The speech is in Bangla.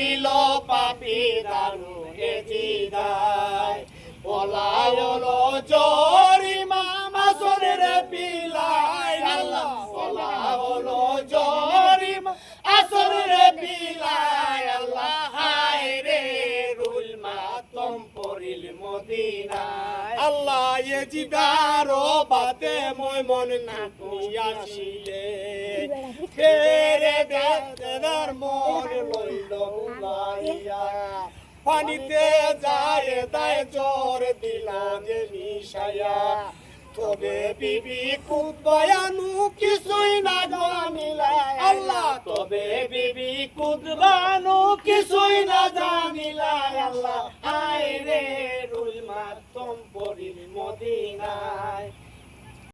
দিল পাপি দারু এ জিদায় পলায়লো জরিমা মাসরের বিলাই আল্লাহ পলায়লো জরিমা আসরের বিলাই আল্লাহ হায় রে রুল মাতম পরিল মদিনায় আল্লাহ এ জিদারো বাতে মই মন না কুয়াশিলে ফেরে বেদনার মন লইল বুলাইয়া পানিতে যায় তাই জোর দিলা যে মিশায়া তবে বিবি কুতবায়ানু কিছুই না জানিলা আল্লাহ তবে বিবি কুতবানু কিছুই না জানিলা আল্লাহ আয় রে রুল মাতম পরিল মদিনা